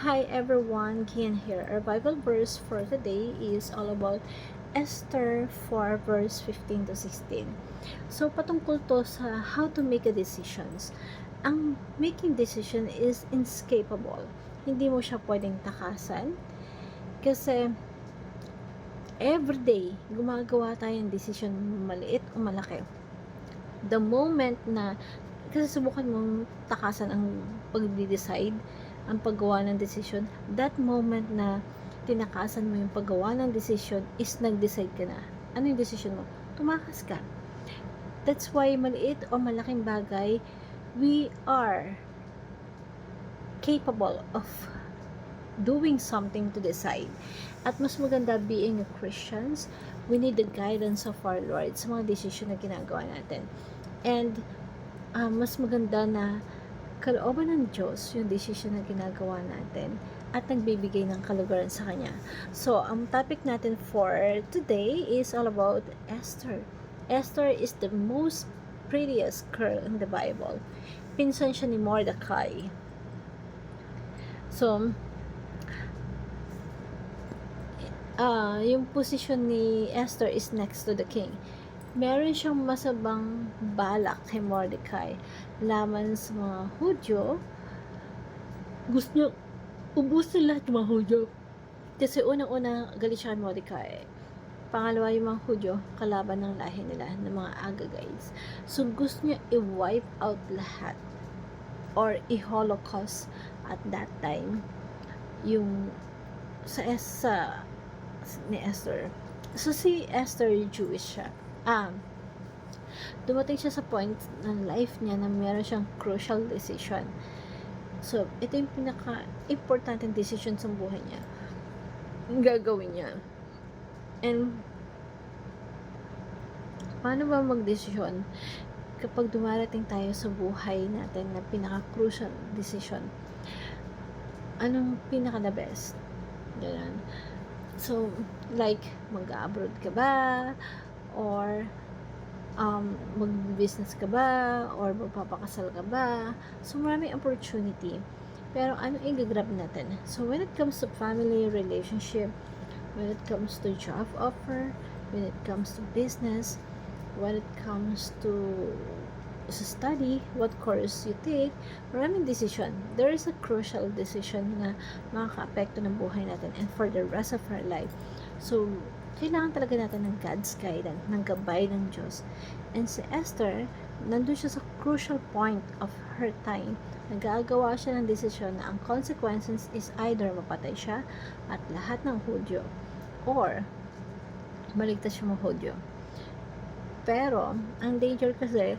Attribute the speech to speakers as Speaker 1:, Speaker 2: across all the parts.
Speaker 1: Hi everyone, Gian here. Our Bible verse for today is all about Esther 4 verse 15 to 16. So patungkol to sa how to make a decisions. Ang making decision is inescapable. Hindi mo siya pwedeng takasan kasi everyday gumagawa tayo ng decision maliit o malaki. The moment na kasi subukan mong takasan ang pag-decide, ang paggawa ng decision, that moment na tinakasan mo yung paggawa ng decision is nag-decide ka na. Ano yung decision mo? Tumakas ka. That's why maliit o malaking bagay, we are capable of doing something to decide. At mas maganda being a Christians, we need the guidance of our Lord sa mga decision na ginagawa natin. And mas maganda na kalooban ng Diyos yung decision na ginagawa natin at nagbibigay ng kalugaran sa Kanya. So, ang topic natin for today is all about Esther. Esther is the most prettiest girl in the Bible. Pinsan siya ni Mordecai. So, yung position ni Esther is next to the king. Meron siyang masabang balak kay Mordecai laman sa mga Hudyo. Gusto niya ubusin lahat ng mga Hudyo. Kasi unang-una galit siya kay Mordecai. Pangalawa, yung mga Hudyo kalaban ng lahi nila ng mga Agagites. So gusto niya i-wipe out lahat or i-holocaust at that time yung sa ni Esther. So si Esther Jewish siya. Dumating siya sa point ng life niya na meron siyang crucial decision. So, ito yung pinaka-importanting decision sa buhay niya. Yung gagawin niya. And, paano ba mag-decision kapag dumarating tayo sa buhay natin na pinaka-crucial decision? Anong pinaka-the best? Ganun. So, like, mag-abroad ka ba? Or mag-business ka ba? Or magpapakasal ka ba? So, maraming opportunity. Pero, ano i-grab natin? So, when it comes to family relationship, when it comes to job offer, when it comes to business, when it comes to study, what course you take, maraming decision. There is a crucial decision na makaka-apekto ng buhay natin and for the rest of our life. So, kailangan talaga natin ng God's guidance, ng gabay ng Diyos. And si Esther, nandun siya sa crucial point of her time. Nagagawa siya ng desisyon na ang consequences is either mapatay siya at lahat ng Hudyo or maligtas yung mga Hudyo. Pero, ang danger kasi,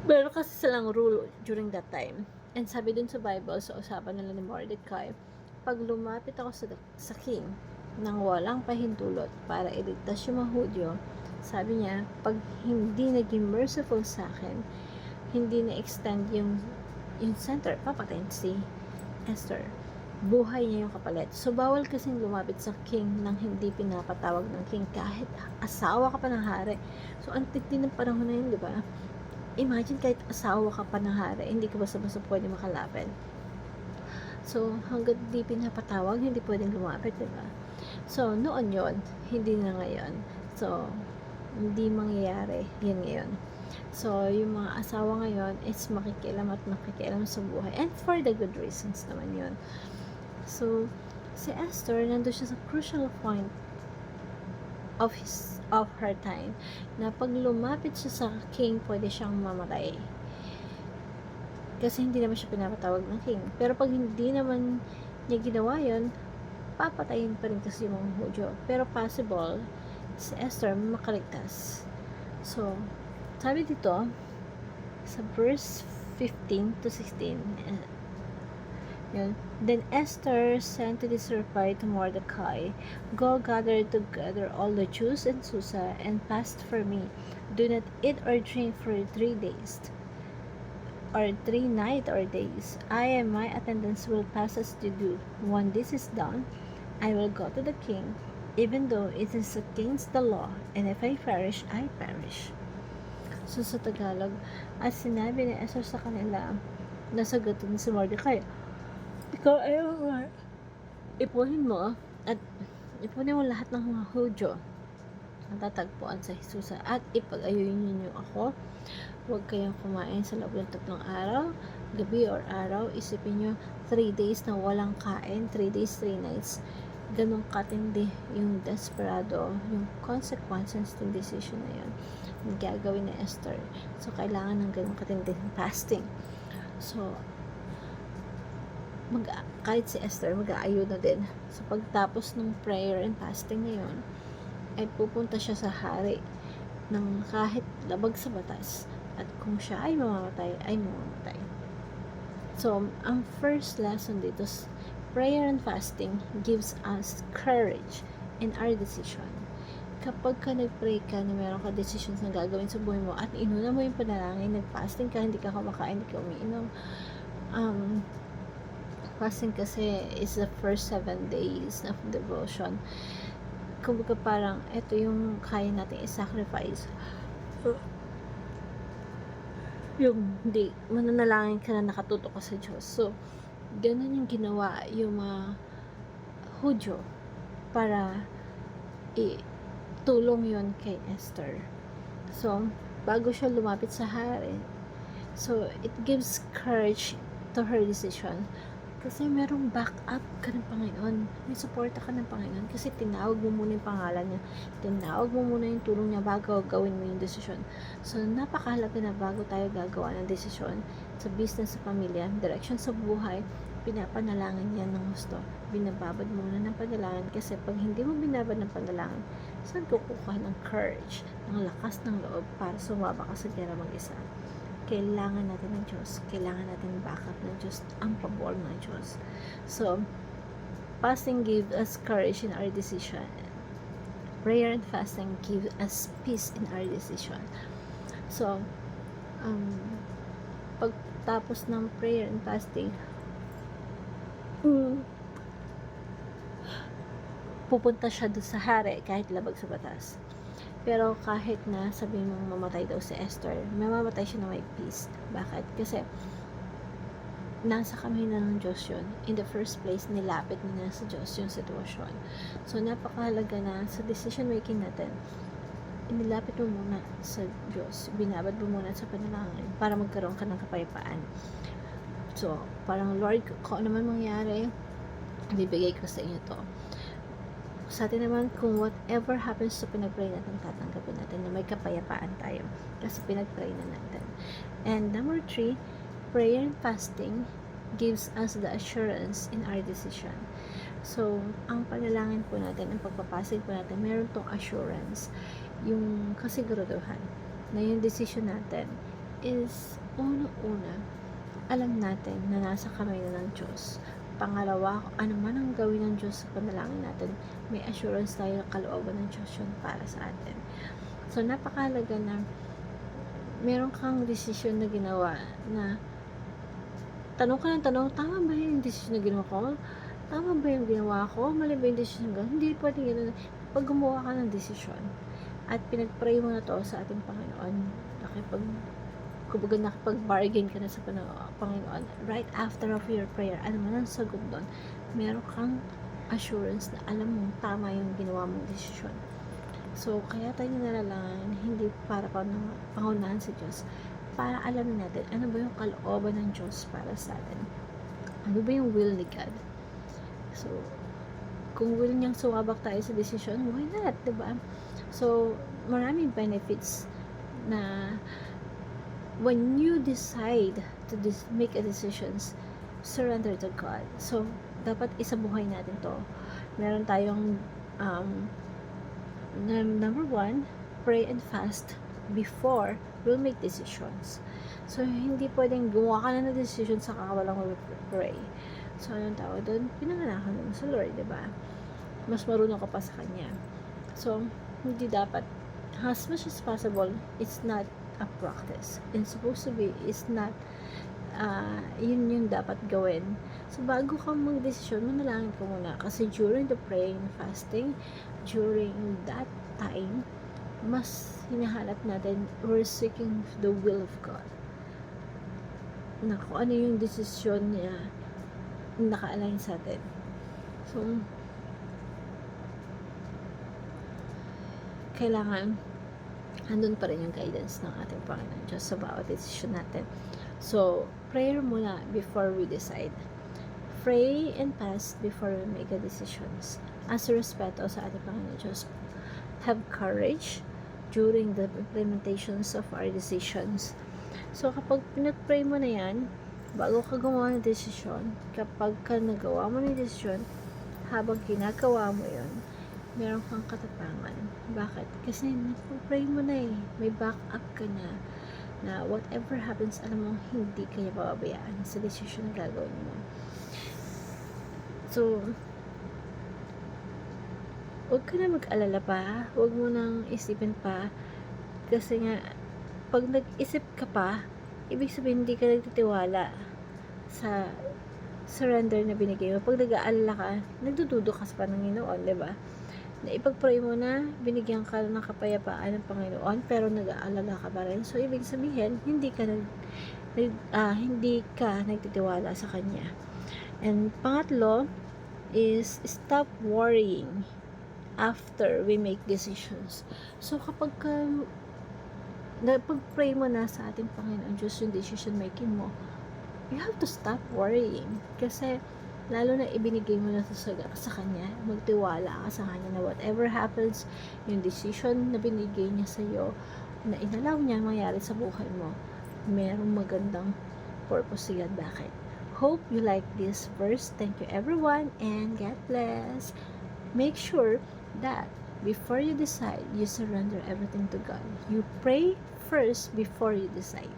Speaker 1: meron kasi silang rule during that time. And sabi dun sa Bible, sa usapan nila ni Mordecai, pag lumapit ako sa king nang walang pahintulot para iligtas yung mga Hudyo, sabi niya, pag hindi naging merciful sa akin, hindi na-extend yung center, papatayin si Esther. Buhay niya yung kapalit. So, bawal kasing lumapit sa king nang hindi pinapatawag ng king kahit asawa ka pa ng hari. So, ang tindi ng panahon na yun, di ba? Imagine kahit asawa ka pa ng hari, hindi ka basta-basta pwede makalapit. So, hanggat di pinapatawag, hindi pwedeng lumapit, diba? So, noon yon, hindi na ngayon. So, hindi mangyayari yan ngayon. So, yung mga asawa ngayon is makikialam at makikialam sa buhay. And for the good reasons naman yun. So, si Esther, nandun siya sa crucial point of her time na pag lumapit siya sa king, pwede siyang mamatay. Kasi hindi naman siya pinapatawag ng king. Pero pag hindi naman niya ginawa yun, papatayin pa rin kasi yung mga Hudyo. Pero possible, si Esther makaligtas. So, sabi dito, sa verse 15 to 16, yun. Then Esther sent this reply to Mordecai, Go gather together all the Jews in Susa and fast for me. Do not eat or drink for 3 days. Or 3 nights or days. I and my attendants will pass as you do. When this is done, I will go to the king, even though it is against the law, and if I perish, I perish. So sa Tagalog, at sinabi ni Esther sa kanila, nasagutin si Mordecai. Ikaw ay ipunin mo at ipunin mo lahat ng mga Hudyo na tatagpuan sa Jesus at ipag-ayunin niyo ako. Huwag kayong kumain sa loob ng 3 araw, gabi or araw. Isipin nyo, 3 days na walang kain, 3 days, 3 nights. Ganong katindi yung desperado, yung consequences ng decision na yun, yung gagawin ni Esther. So, kailangan ng ganong katindi fasting. So, kahit si Esther, mag-aayuno din. So, pagtapos ng prayer and fasting na yun, ay pupunta siya sa hari ng kahit labag sa batas. At kung siya ay mamamatay, ay mamamatay. So, ang first lesson dito, prayer and fasting gives us courage in our decision. Kapag ka nag-pray ka na meron ka decisions na gagawin sa buhay mo at inuna mo yung panalangin, nag-fasting ka, hindi ka kumakain, hindi ka umiinom. Fasting kasi is the first 7 days of devotion. Kumbaga parang ito yung kaya natin i-sacrifice. Yung hindi, mananalangin ka na nakatutok ka sa Diyos. So, ganun yung ginawa yung mga Hudyo para itulong yun kay Esther. So, bago siya lumapit sa hari, so, it gives courage to her decision. Kasi merong backup ka ng Panginoon. May suporta ka ng Panginoon. Kasi tinawag mo muna yung pangalan niya. Tinawag mo muna yung tulong niya bago gawin mo yung desisyon. So, napakahalaga na bago tayo gagawa ng desisyon sa business, sa pamilya, direction sa buhay, pinapanalangin yan ng gusto. Binababad muna ng panalangin. Kasi pag hindi mo binabad ng panalangin, saan kukuha ng courage, ng lakas ng loob para sumaba ka sa gera mag-isa? Kailangan natin ng Diyos. Kailangan natin backup ng Diyos, ang pabor ng Diyos. So, fasting gives us courage in our decision. Prayer and fasting give us peace in our decision. So, pagtapos ng prayer and fasting, pupunta siya doon sa hari kahit labag sa batas. Pero kahit na sabihin mong mamatay daw si Esther, mamamatay siya na may peace. Bakit? Kasi nasa kamay na ng Diyos yun. In the first place, nilapit na sa Diyos yung sitwasyon. So, napakahalaga na sa decision making natin, inilapit mo muna sa Diyos. Binabad mo muna sa panalangin para magkaroon ka ng kapayapaan. So, parang Lord, kung ano man mangyari, bibigay ko sa inyo to. Sa atin naman, kung whatever happens sa pinag-pray natin, tatanggapin natin na may kapayapaan tayo kasi pinag-pray na natin. And number 3, prayer and fasting gives us the assurance in our decision. So, ang panalangin po natin, ang pagpapasig po natin, meron tong assurance, yung kasiguraduhan na yung decision natin is unang-una, alam natin na nasa kamay na ng Diyos. Pangalawa, ano man ang gawin ng Diyos sa panalangin natin, may assurance tayo na kalooban ng Diyos yun para sa atin. So, napakahalaga na meron kang decision na ginawa na tanong ka ng tanong, tama ba yung decision na ginawa ko? Tama ba yung ginawa ko? Mali ba yung decision na ginawa? Hindi pwede gano'n. Pag gumawa ka ng decision at pinag-pray mo na to sa ating Panginoon, kumbaga nakapag-bargain ka na sa Panginoon, right after of your prayer, ano man ang sagot doon, meron kang assurance na alam mo tama yung ginawa mong desisyon. So, kaya tayo nalalangan, hindi para pangunahan sa Diyos, para alamin natin ano ba yung kalooban ng Diyos para sa atin. Ano ba yung will ni God? So, kung will niyang sumabak tayo sa desisyon, why not? Diba? So, maraming benefits na when you decide to make a decisions, surrender to God. So, dapat isabuhay natin to. Meron tayong number 1, pray and fast before we'll make decisions. So, hindi pwedeng gumawa ka na ng decision sa kakawalang pray. So, anong tawag doon? Pinanganakan mo sa Lord, diba? Mas marunong ka pa sa Kanya. So, hindi dapat, as much as possible, it's not a practice. And supposed to be, is not yun yung dapat gawin. So, bago ka mag-desisyon, manalangin ka muna. Kasi during the praying and fasting, during that time, mas hinahanap natin, we're seeking the will of God. na kung ano yung desisyon niya naka-align sa atin. So, kailangan andun pa rin yung guidance ng ating Panginoon Diyos sa bawat desisyon natin. So, prayer muna before we decide. Pray and fast before we make a decisions. As a respeto sa ating Panginoon Diyos, have courage during the implementations of our decisions. So, kapag pinag-pray mo na yan, bago ka gumawa ng desisyon, kapag ka nagawa mo ng desisyon, habang ginagawa mo yon, meron kang katapangan. Bakit? Kasi nag-pray mo na eh. May backup ka na whatever happens, alam mo, hindi kanya pababayaan sa decision na gagawin mo. So, huwag ka na mag-alala pa. Huwag mo nang isipin pa. Kasi nga, pag nag-isip ka pa, ibig sabihin hindi ka nagtitiwala sa surrender na binigay mo. Pag nag-aalala ka, nagdududo ka sa Panginoon, diba? Na ipag-pray mo na, binigyan ka ng kapayapaan ng Panginoon, pero nag-aalala ka pa rin. So, ibig sabihin, hindi ka nagtitiwala sa Kanya. And pangatlo is stop worrying after we make decisions. So, kapag pag-pray mo na sa ating Panginoon Diyos yung decision making mo, you have to stop worrying. Kasi, lalo na ibinigay mo na sa Kanya, magtiwala ka sa Kanya na whatever happens, yung decision na binigay niya sa iyo, na inalaw niya mangyari sa buhay mo, merong magandang purpose yan. Bakit? Hope you like this verse. Thank you everyone and God bless. Make sure that before you decide, you surrender everything to God. You pray first before you decide.